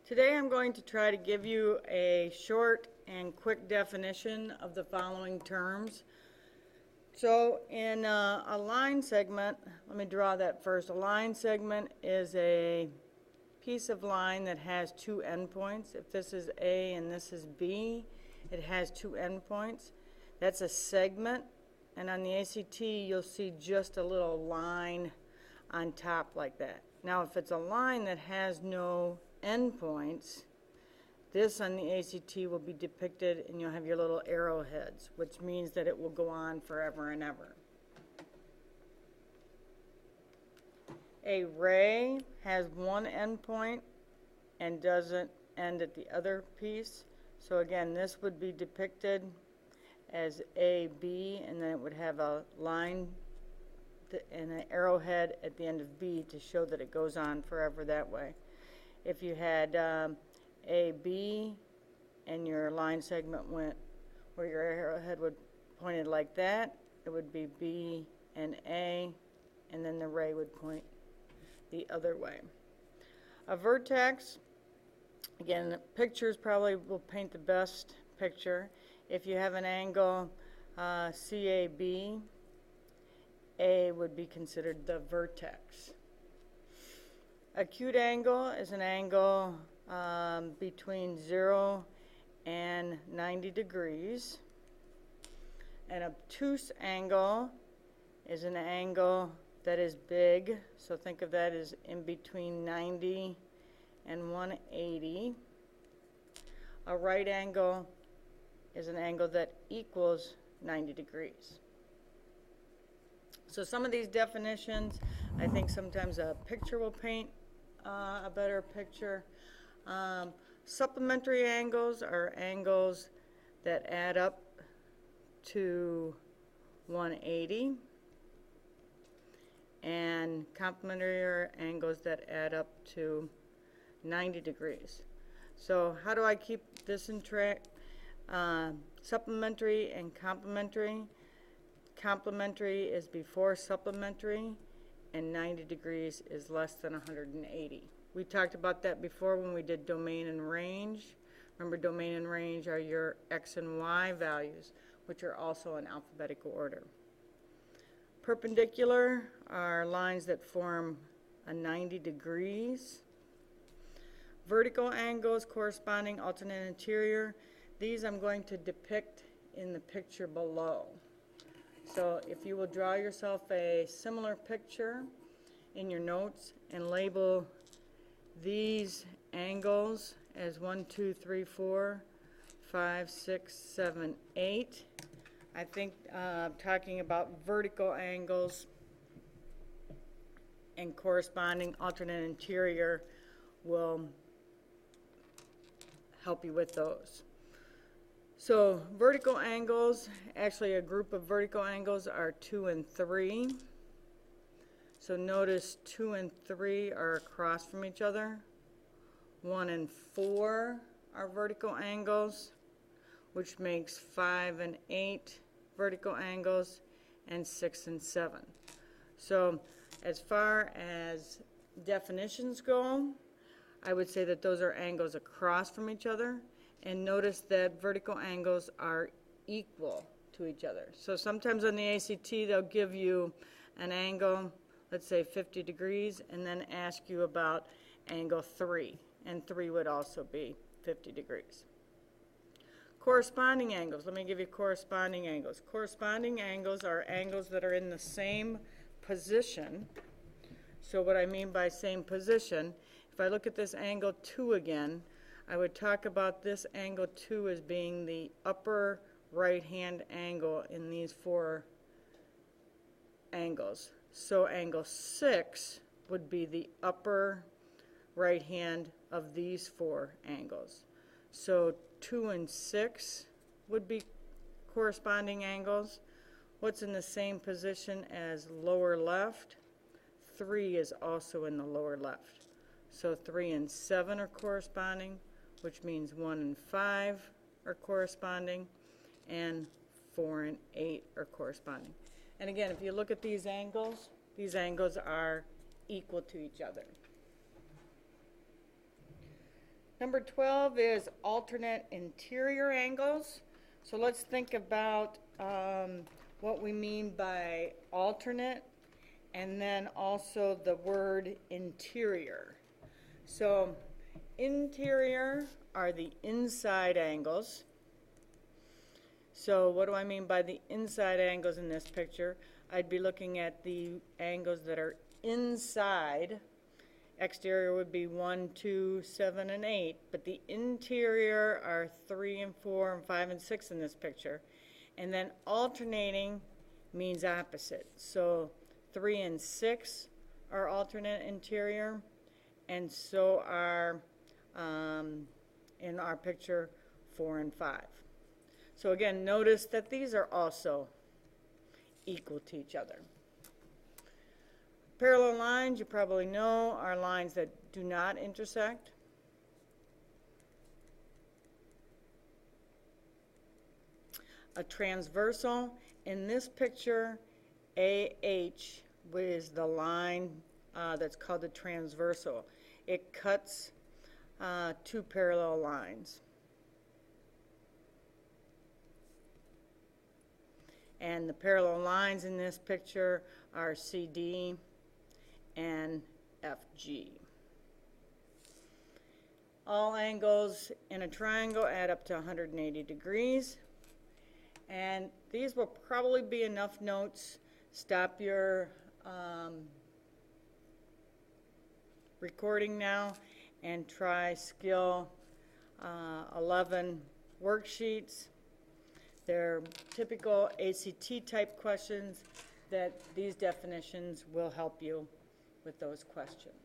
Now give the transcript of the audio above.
Today I'm going to try to give you a short and quick definition of the following terms. So in a line segment, let me draw that first. A line segment is a piece of line that has two endpoints. If this is A and this is B, it has two endpoints. That's a segment, and on the ACT you'll see just a little line on top like that. Now if it's a line that has no endpoints, this on the ACT will be depicted and you'll have your little arrowheads, which means that it will go on forever and ever. A ray has one endpoint and doesn't end at the other piece. So again, this would be depicted as AB, and then it would have a line and an arrowhead at the end of B to show that it goes on forever that way. If you had AB and your line segment went where your arrowhead would pointed like that, it would be B and A, and then the ray would point the other way. A vertex, again, the pictures probably will paint the best picture. If you have an angle CAB, A would be considered the vertex. Acute angle is an angle between 0 and 90 degrees. An obtuse angle is an angle that is big, so think of that as in between 90 and 180. A right angle is an angle that equals 90 degrees. So some of these definitions, I think sometimes a picture will paint a better picture. Supplementary angles are angles that add up to 180, and complementary are angles that add up to 90 degrees. So how do I keep this in track? Supplementary and complementary. Complementary is before supplementary, and 90 degrees is less than 180. We talked about that before when we did domain and range. Remember, domain and range are your X and Y values, which are also in alphabetical order. Perpendicular are lines that form a 90 degrees. Vertical angles corresponding alternate interior. These I'm going to depict in the picture below. So if you will draw yourself a similar picture in your notes and label these angles as 1, 2, 3, 4, 5, 6, 7, 8. I think talking about vertical angles and corresponding alternate interior will help you with those. So vertical angles, actually a group of vertical angles are 2 and 3. So notice 2 and 3 are across from each other. 1 and 4 are vertical angles, which makes 5 and 8 vertical angles, and 6 and 7. So as far as definitions go, I would say that those are angles across from each other, and notice that vertical angles are equal to each other. So sometimes on the ACT they'll give you an angle, let's say 50 degrees, and then ask you about angle 3, and 3 would also be 50 degrees. Corresponding angles, let me give you corresponding angles. Corresponding angles are angles that are in the same position. So what I mean by same position, if I look at this angle 2 again, I would talk about this angle 2 as being the upper right hand angle in these 4 angles. So angle 6 would be the upper right hand of these 4 angles. So 2 and 6 would be corresponding angles. What's in the same position as lower left? 3 is also in the lower left. So 3 and 7 are corresponding, which means 1 and 5 are corresponding, and 4 and 8 are corresponding. And again, if you look at these angles are equal to each other. Number 12 is alternate interior angles. So let's think about what we mean by alternate, and then also the word interior. So interior are the inside angles. So what do I mean by the inside angles in this picture? I'd be looking at the angles that are inside. Exterior would be 1, 2, 7, and 8, but the interior are 3 and 4 and 5 and 6 in this picture. And then alternating means opposite. So 3 and 6 are alternate interior, and so are, in our picture, 4 and 5. So again, notice that these are also equal to each other. Parallel lines, you probably know, are lines that do not intersect. A transversal, in this picture, AH is the line that's called a transversal. It cuts two parallel lines. And the parallel lines in this picture are CD and FG. All angles in a triangle add up to 180 degrees. And these will probably be enough notes. Stop your recording now and try skill 11 worksheets. They're typical ACT type questions that these definitions will help you with those questions.